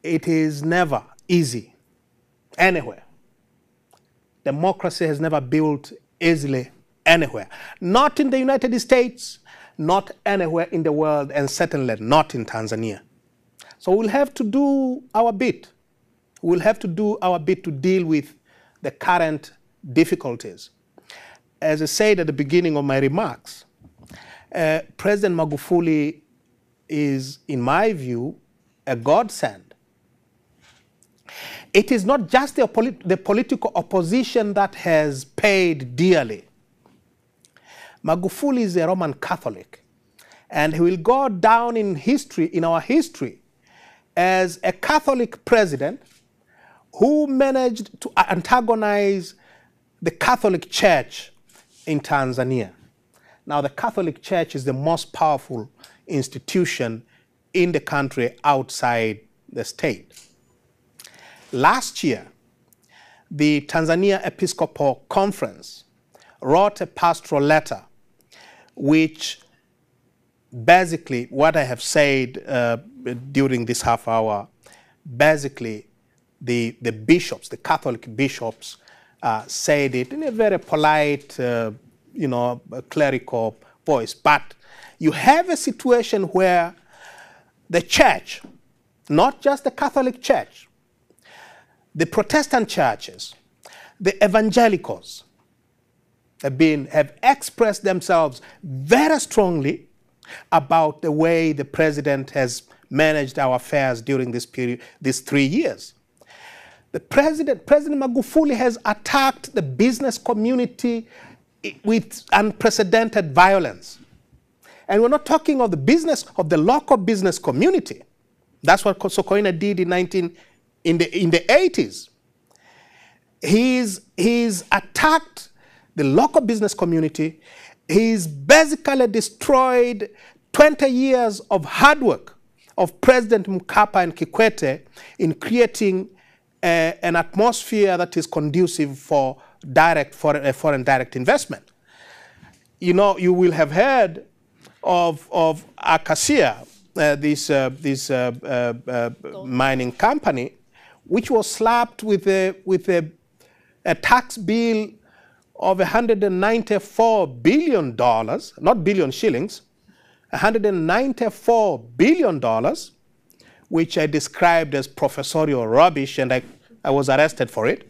It is never easy anywhere. Democracy has never built easily anywhere. Not in the United States, not anywhere in the world, and certainly not in Tanzania. So we'll have to do our bit. We'll have to do our bit to deal with the current difficulties. As I said at the beginning of my remarks, President Magufuli is, in my view, a godsend. It is not just the political opposition that has paid dearly. Magufuli is a Roman Catholic, and he will go down in history, in our history, as a Catholic president who managed to antagonize the Catholic Church in Tanzania. Now, the Catholic Church is the most powerful institution in the country outside the state. Last year, the Tanzania Episcopal Conference wrote a pastoral letter which basically, what I have said during this half hour, basically the bishops, the Catholic bishops, said it in a very polite, clerical voice. But you have a situation where the church, not just the Catholic Church, the Protestant churches, the evangelicals have expressed themselves very strongly about the way the president has managed our affairs during this period, these 3 years. The President Magufuli has attacked the business community with unprecedented violence. And we're not talking of the local business community. That's what Sokoine did in the 80s. He's attacked the local business community. He's basically destroyed 20 years of hard work of President Mkapa and Kikwete in creating an atmosphere that is conducive for foreign direct investment. You know, you will have heard of Acacia, this mining company, which was slapped with a tax bill of $194 billion, not billion shillings, $194 billion, which I described as professorial rubbish, and I was arrested for it.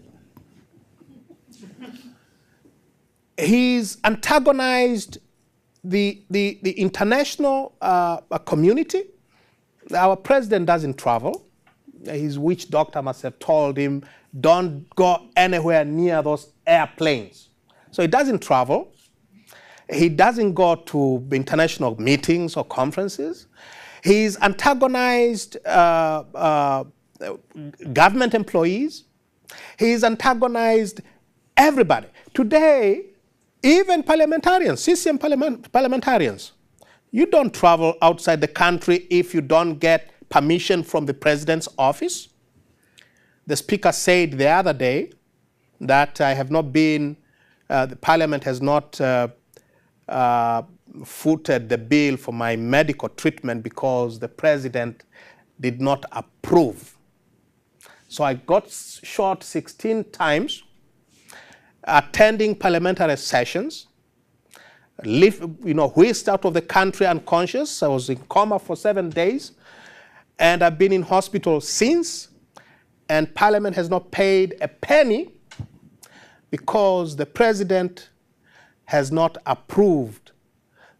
He's antagonized the international community. Our president doesn't travel. His witch doctor must have told him, don't go anywhere near those airplanes. So he doesn't travel. He doesn't go to international meetings or conferences. He's antagonized government employees. He's antagonized everybody. Today, even parliamentarians, CCM parliamentarians, you don't travel outside the country if you don't get permission from the president's office. The speaker said the other day that I have not been, the Parliament has not footed the bill for my medical treatment because the President did not approve. So I got shot 16 times, attending parliamentary sessions, whisked out of the country unconscious. I was in coma for 7 days, and I've been in hospital since, and Parliament has not paid a penny because the President has not approved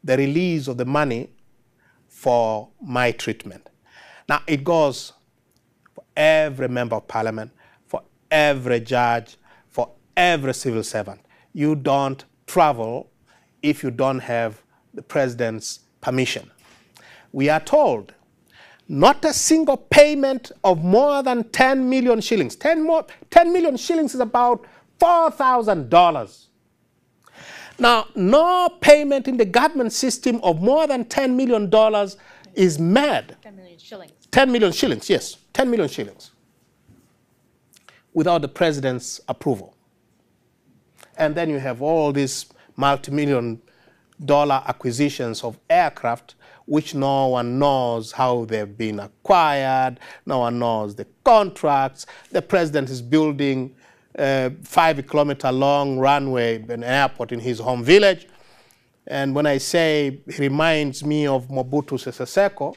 the release of the money for my treatment. Now, it goes for every member of Parliament, for every judge, for every civil servant. You don't travel if you don't have the President's permission. We are told not a single payment of more than 10 million shillings. 10 million shillings is about $4,000. Now, no payment in the government system of more than $10 million is mad. 10 million shillings. 10 million shillings, yes, 10 million shillings, without the President's approval. And then you have all these multi-million dollar acquisitions of aircraft, which no one knows how they've been acquired, no one knows the contracts. The President is building a 5-kilometer-long runway, an airport in his home village. And when I say he reminds me of Mobutu Sese Seko,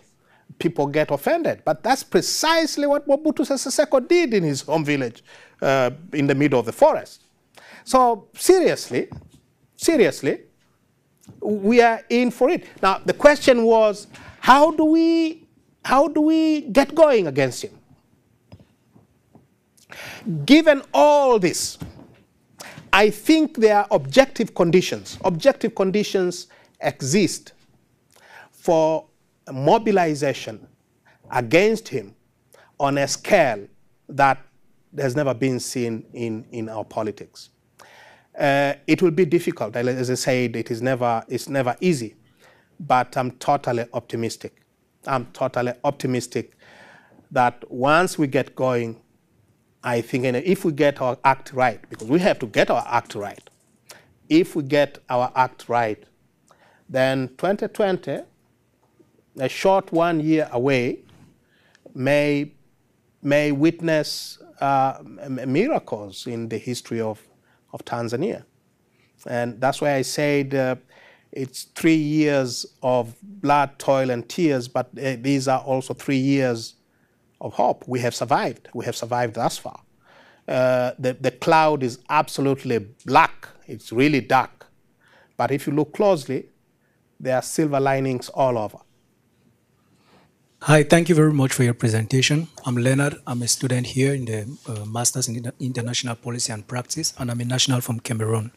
people get offended. But that's precisely what Mobutu Sese Seko did in his home village in the middle of the forest. So seriously, we are in for it. Now, the question was, how do we get going against him? Given all this, I think there are objective conditions. Objective conditions exist for mobilization against him on a scale that has never been seen in our politics. It will be difficult. As I said, it's never easy, but I'm totally optimistic. I'm totally optimistic that once we get going, I think if we get our act right, because we have to get our act right, if we get our act right, then 2020, a short 1 year away, may witness miracles in the history of Tanzania. And that's why I said it's 3 years of blood, toil, and tears, but these are also 3 years of hope. We have survived. We have survived thus far. The cloud is absolutely black. It's really dark. But if you look closely, there are silver linings all over. Hi, thank you very much for your presentation. I'm Leonard. I'm a student here in the Masters in International Policy and Practice, and I'm a national from Cameroon.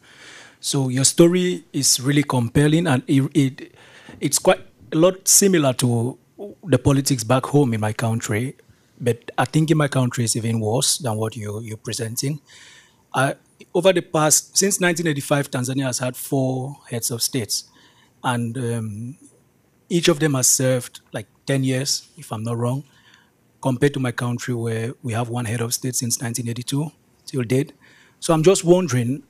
So your story is really compelling, and it's quite a lot similar to the politics back home in my country. But I think in my country it's even worse than what you're presenting. Over the past, since 1985, Tanzania has had 4 heads of states. And each of them has served like 10 years, if I'm not wrong, compared to my country where we have 1 head of state since 1982, till date. So I'm just wondering,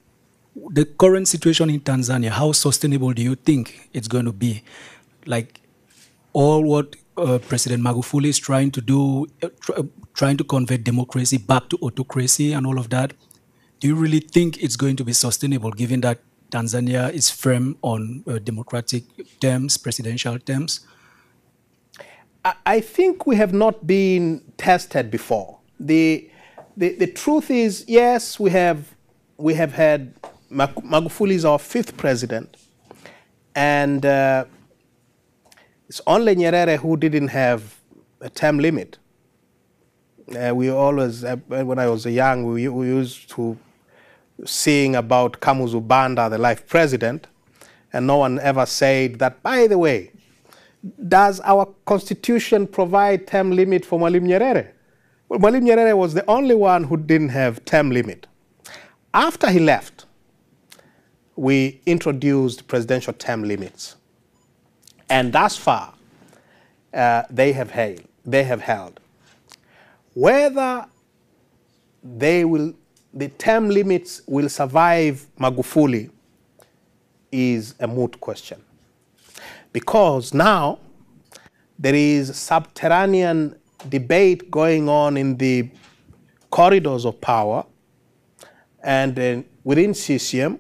the current situation in Tanzania, how sustainable do you think it's going to be? Like all what President Magufuli is trying to do, trying to convert democracy back to autocracy and all of that, do you really think it's going to be sustainable given that Tanzania is firm on democratic terms, presidential terms? I think we have not been tested before. The truth is, yes, we have had Magufuli is our 5th president, and it's only Nyerere who didn't have a term limit. We always, when I was young, we used to sing about Kamuzu Banda, the life president, and no one ever said that, by the way, does our constitution provide term limit for Mwalimu Nyerere? Well, Mwalimu Nyerere was the only one who didn't have term limit. After he left, we introduced presidential term limits. And thus far, they have held. Whether they will the term limits will survive Magufuli is a moot question. Because now there is subterranean debate going on in the corridors of power and within CCM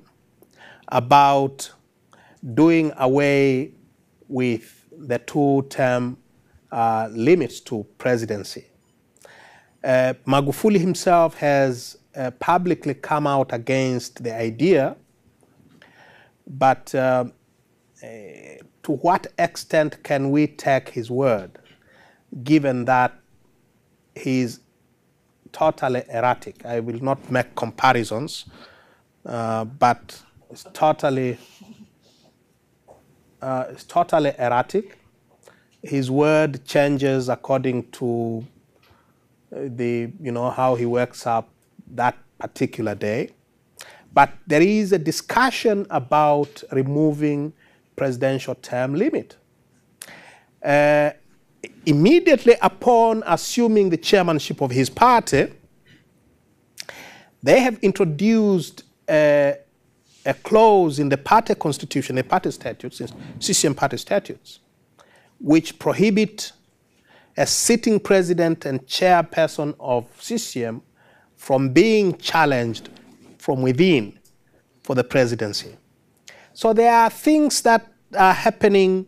about doing away with the two-term limits to presidency. Magufuli himself has publicly come out against the idea, but to what extent can we take his word, given that he's totally erratic? I will not make comparisons, but it's totally erratic. His word changes according to how he wakes up that particular day. But there is a discussion about removing presidential term limit. Immediately upon assuming the chairmanship of his party, they have introduced a clause in the party constitution, the party statutes, CCM party statutes, which prohibit a sitting president and chairperson of CCM from being challenged from within for the presidency. So there are things that are happening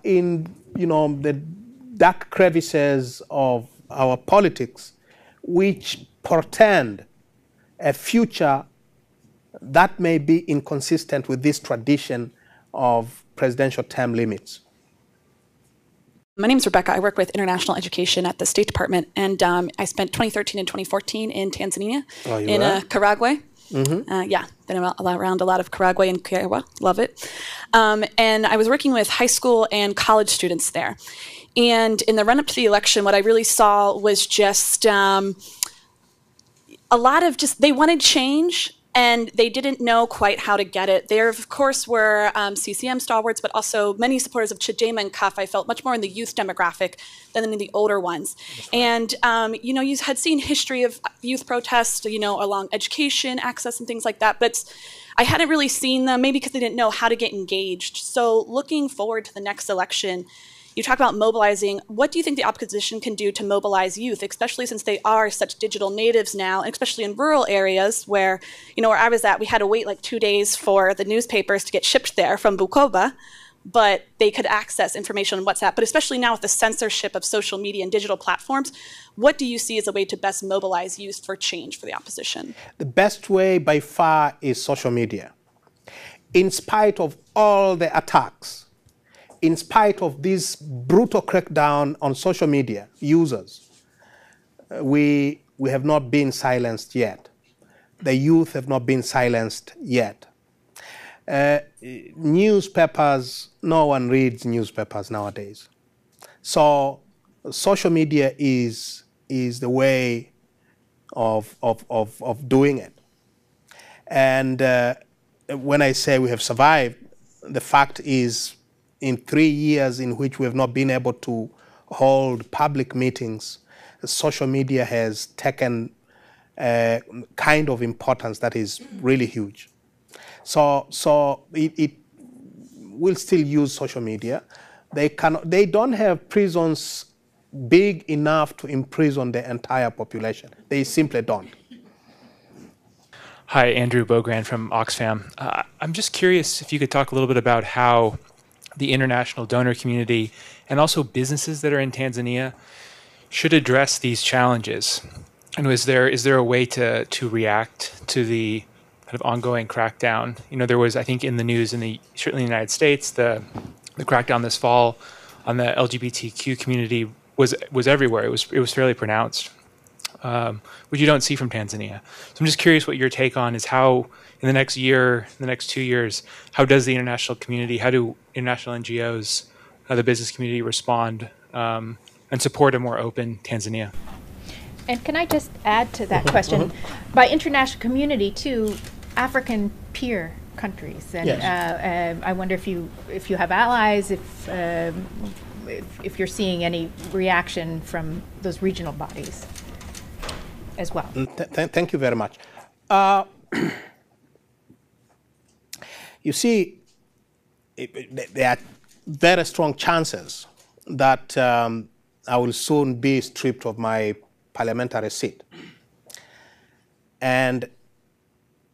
in the dark crevices of our politics, which portend a future that may be inconsistent with this tradition of presidential term limits. My name is Rebecca. I work with international education at the State Department, and I spent 2013 and 2014 in Tanzania, in Karagwe. Mm-hmm. Been around a lot of Karagwe and Kiewa. Love it. And I was working with high school and college students there. And in the run-up to the election, what I really saw was just a lot of they wanted change, and they didn't know quite how to get it. There, of course, were CCM stalwarts, but also many supporters of Chadema and CUF. I felt much more in the youth demographic than in the older ones. Right. And, you had seen history of youth protests, along education, access, and things like that. But I hadn't really seen them, maybe because they didn't know how to get engaged. So looking forward to the next election, you talk about mobilizing. What do you think the opposition can do to mobilize youth, especially since they are such digital natives now, and especially in rural areas where, where I was at, we had to wait like 2 days for the newspapers to get shipped there from Bukoba, but they could access information on WhatsApp. But especially now with the censorship of social media and digital platforms, what do you see as a way to best mobilize youth for change for the opposition? The best way by far is social media. In spite of all the attacks, in spite of this brutal crackdown on social media users, we have not been silenced yet. The youth have not been silenced yet. Newspapers, no one reads newspapers nowadays. So social media is the way of doing it. And when I say we have survived, the fact is, in 3 years in which we have not been able to hold public meetings, social media has taken a kind of importance that is really huge. So it will still use social media. They don't have prisons big enough to imprison the entire population. They simply don't. Hi, Andrew Bogran from Oxfam. I'm just curious if you could talk a little bit about how the international donor community and also businesses that are in Tanzania should address these challenges. And is there a way to react to the kind of ongoing crackdown? There was, I think, in the news, certainly in the United States, the crackdown this fall on the LGBTQ community was everywhere. It was fairly pronounced, which you don't see from Tanzania. So I'm just curious what your take on is how, in the next year, the next 2 years, how does the international community, how do international NGOs, the business community respond and support a more open Tanzania? And can I just add to that question? By international community, too, African peer countries. And yes. I wonder if you have allies, if you're seeing any reaction from those regional bodies. as well. Thank you very much. You see, there are very strong chances that I will soon be stripped of my parliamentary seat. And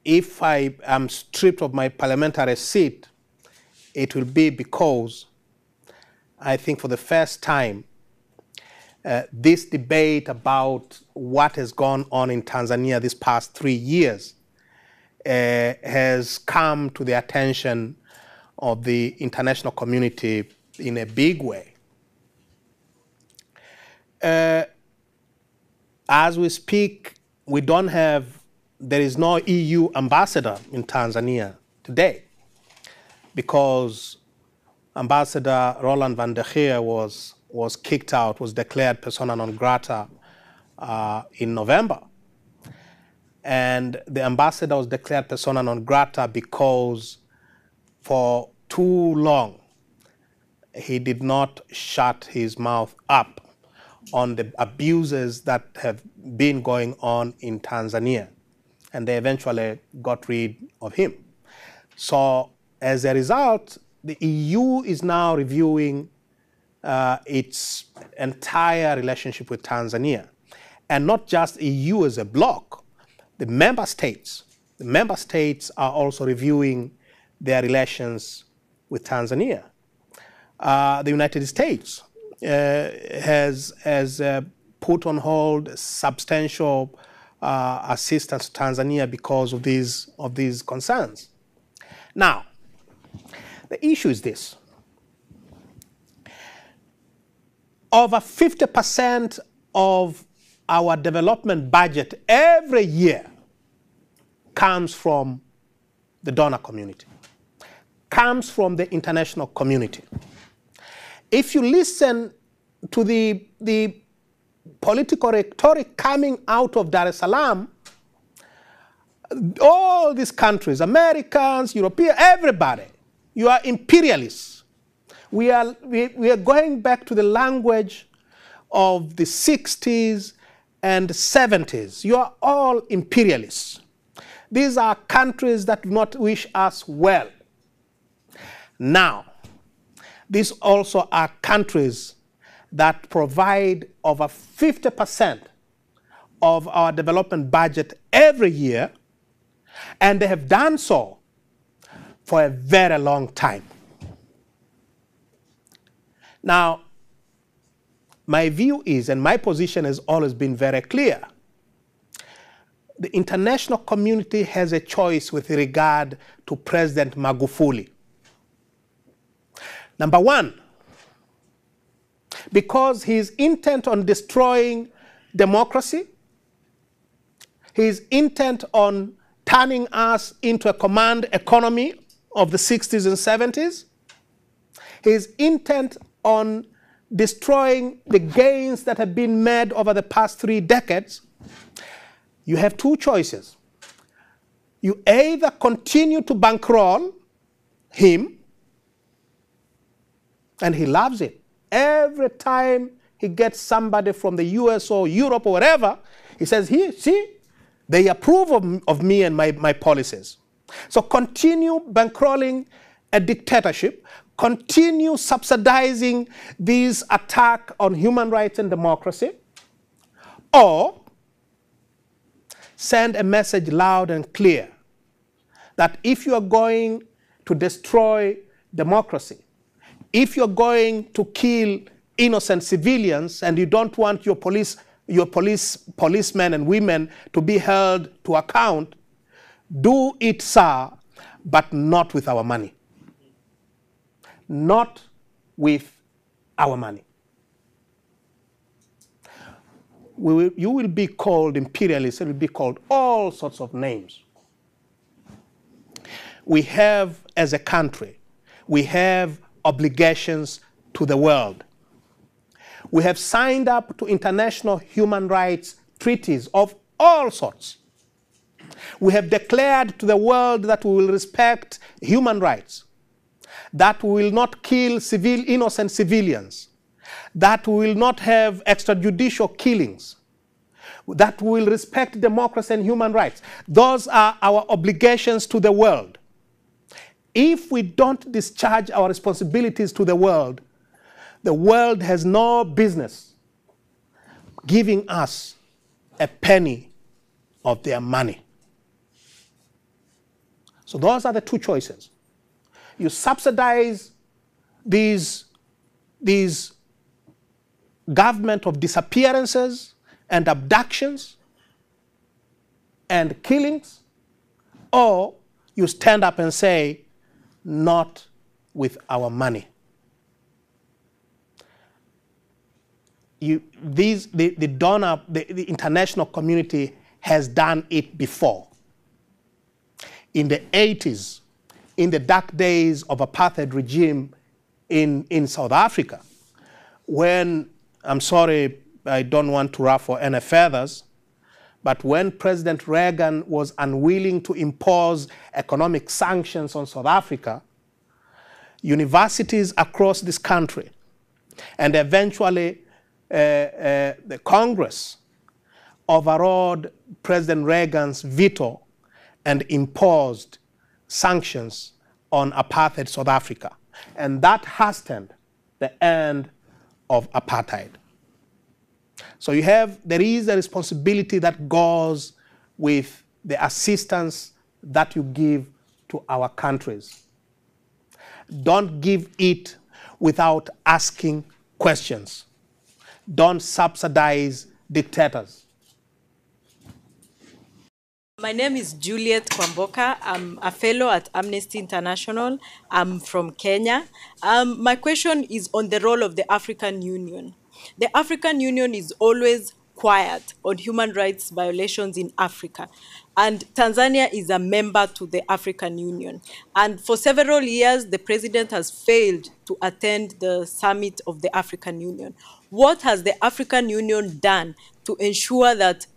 if I am stripped of my parliamentary seat, it will be because I think for the first time, this debate about what has gone on in Tanzania these past 3 years has come to the attention of the international community in a big way. As we speak, there is no EU ambassador in Tanzania today because Ambassador Roland van der Geer was kicked out, was declared persona non grata in November. And the ambassador was declared persona non grata because for too long he did not shut his mouth up on the abuses that have been going on in Tanzania. And they eventually got rid of him. So as a result, the EU is now reviewing its entire relationship with Tanzania. And not just EU as a bloc, the member states are also reviewing their relations with Tanzania. The United States has put on hold substantial assistance to Tanzania because of these concerns. Now, the issue is this. Over 50% of our development budget every year comes from the donor community, comes from the international community. If you listen to the political rhetoric coming out of Dar es Salaam, all these countries, Americans, Europeans, everybody, you are imperialists. We are going back to the language of the 60s and 70s. You are all imperialists. These are countries that do not wish us well. Now, these also are countries that provide over 50% of our development budget every year, and they have done so for a very long time. Now, my view is, and my position has always been very clear, the international community has a choice with regard to President Magufuli. Number one, because he is intent on destroying democracy, he is intent on turning us into a command economy of the 60s and 70s. He is intent on destroying the gains that have been made over the past 3 decades. You have 2 choices. You either continue to bankroll him, and he loves it. Every time he gets somebody from the US or Europe or wherever, he says, here, see, they approve of me and my policies. So continue bankrolling a dictatorship, continue subsidizing these attacks on human rights and democracy, or send a message loud and clear that if you are going to destroy democracy, if you're going to kill innocent civilians and you don't want your policemen and women to be held to account, do it, sir, but not with our money. Not with our money. You will be called imperialists, you will be called all sorts of names. We have, as a country, we have obligations to the world. We have signed up to international human rights treaties of all sorts. We have declared to the world that we will respect human rights, that we will not kill innocent civilians, that we will not have extrajudicial killings. that will respect democracy and human rights. Those are our obligations to the world. If we don't discharge our responsibilities to the world has no business giving us a penny of their money. So those are the two choices. You subsidize these government of disappearances and abductions and killings, or you stand up and say, not with our money. The international community has done it before. In the 80s, in the dark days of apartheid regime in South Africa, when, I'm sorry, I don't want to ruffle any feathers, but when President Reagan was unwilling to impose economic sanctions on South Africa, universities across this country, and eventually the Congress overrode President Reagan's veto and imposed sanctions on apartheid South Africa. And that hastened the end of apartheid. So there is a responsibility that goes with the assistance that you give to our countries. Don't give it without asking questions. Don't subsidize dictators. My name is Juliet Kwamboka. I'm a fellow at Amnesty International. I'm from Kenya. My question is on the role of the African Union. The African Union is always quiet on human rights violations in Africa. And Tanzania is a member to the African Union. And for several years, the president has failed to attend the summit of the African Union. What has the African Union done to ensure that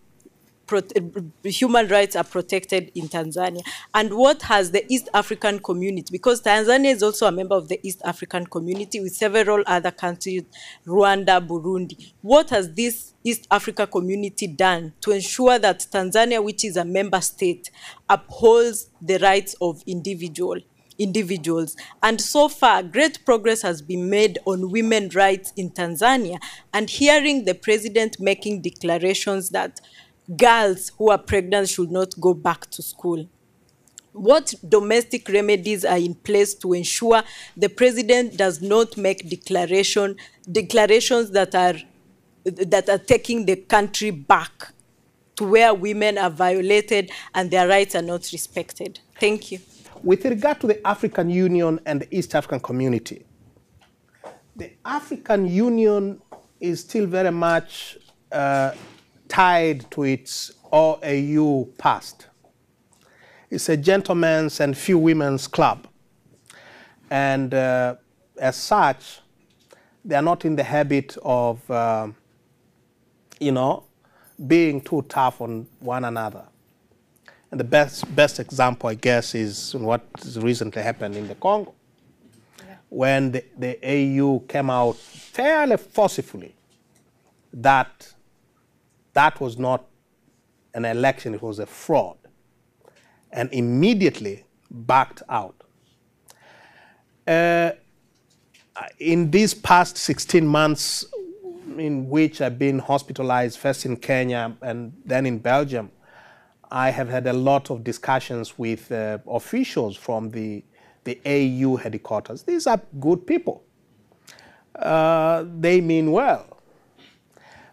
human rights are protected in Tanzania? And what has the East African community, because Tanzania is also a member of the East African community with several other countries, Rwanda, Burundi. What has this East Africa community done to ensure that Tanzania, which is a member state, upholds the rights of individuals? And so far, great progress has been made on women's rights in Tanzania, and hearing the president making declarations that girls who are pregnant should not go back to school. What domestic remedies are in place to ensure the president does not make declarations that are taking the country back to where women are violated and their rights are not respected? Thank you. With regard to the African Union and the East African community, the African Union is still very much tied to its OAU past. It's a gentleman's and few women's club. And as such, they are not in the habit of, being too tough on one another. And the best example, I guess, is what recently happened in the Congo, when the AU came out fairly forcefully that was not an election, it was a fraud, and immediately backed out. In these past 16 months in which I've been hospitalized, first in Kenya and then in Belgium, I have had a lot of discussions with officials from the AU headquarters. These are good people. They mean well.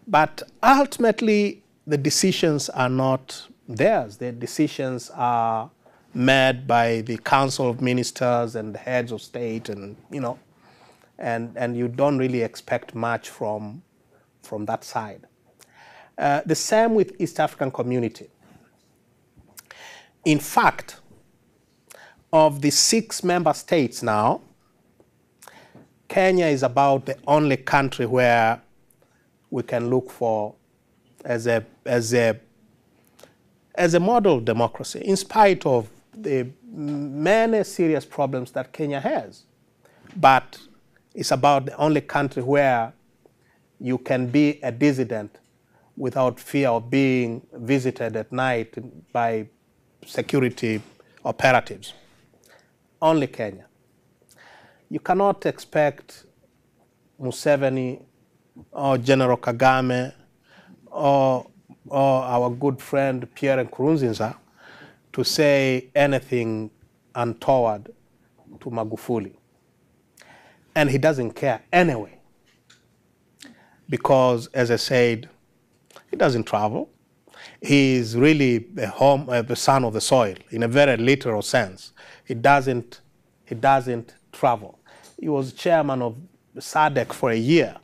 But ultimately, the decisions are not theirs. The decisions are made by the Council of Ministers and the heads of state, and and you don't really expect much from that side. The same with East African community. In fact, of the 6 member states now, Kenya is about the only country where we can look for as a model democracy, in spite of the many serious problems that Kenya has. But it's about the only country where you can be a dissident without fear of being visited at night by security operatives. Only Kenya. You cannot expect Museveni or General Kagame or our good friend Pierre Nkurunziza to say anything untoward to Magufuli. And he doesn't care anyway. Because, as I said, he doesn't travel. He is really the son of the soil in a very literal sense. He doesn't travel. He was chairman of SADC for a year.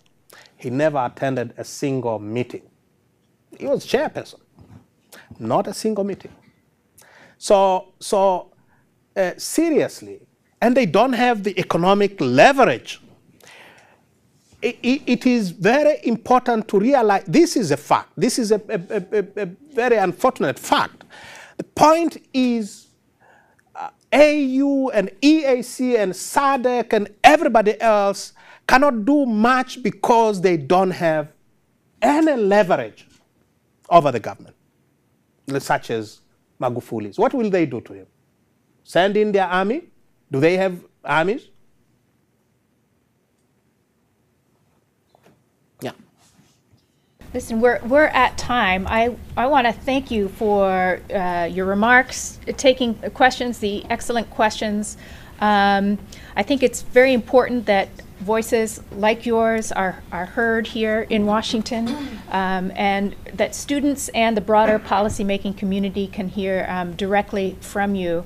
He never attended a single meeting. He was chairperson, not a single meeting. So seriously, and they don't have the economic leverage. It is very important to realize this is a fact. This is a very unfortunate fact. The point is AU and EAC and SADC and everybody else cannot do much because they don't have any leverage over the government, such as Magufuli's. What will they do to him? Send in their army? Do they have armies? Yeah. Listen, we're at time. I want to thank you for your remarks, taking questions, the excellent questions. I think it's very important that voices like yours are heard here in Washington, and that students and the broader policymaking community can hear directly from you.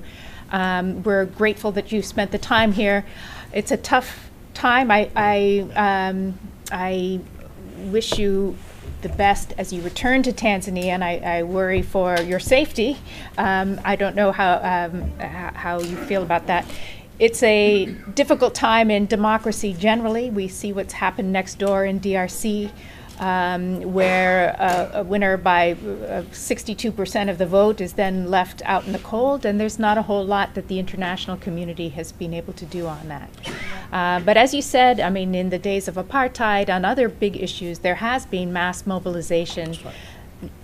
We're grateful that you spent the time here. It's a tough time. I wish you the best as you return to Tanzania, and I worry for your safety. I don't know how you feel about that. It's a difficult time in democracy generally. We see what's happened next door in DRC, where a winner by 62% of the vote is then left out in the cold, and there's not a whole lot that the international community has been able to do on that. But as you said, I mean, in the days of apartheid, on other big issues, there has been mass mobilization.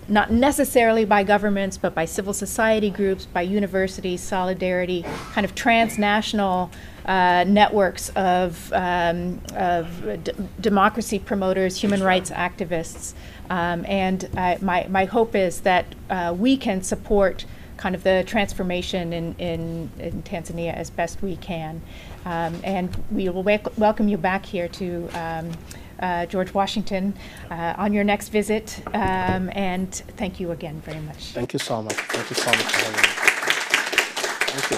Not necessarily by governments, but by civil society groups, by universities, solidarity, kind of transnational networks of democracy promoters, human rights activists. And my hope is that we can support kind of the transformation in Tanzania as best we can. And we will welcome you back here to George Washington on your next visit, and thank you again very much. Thank you so much. Thank you so much for having me. Thank you.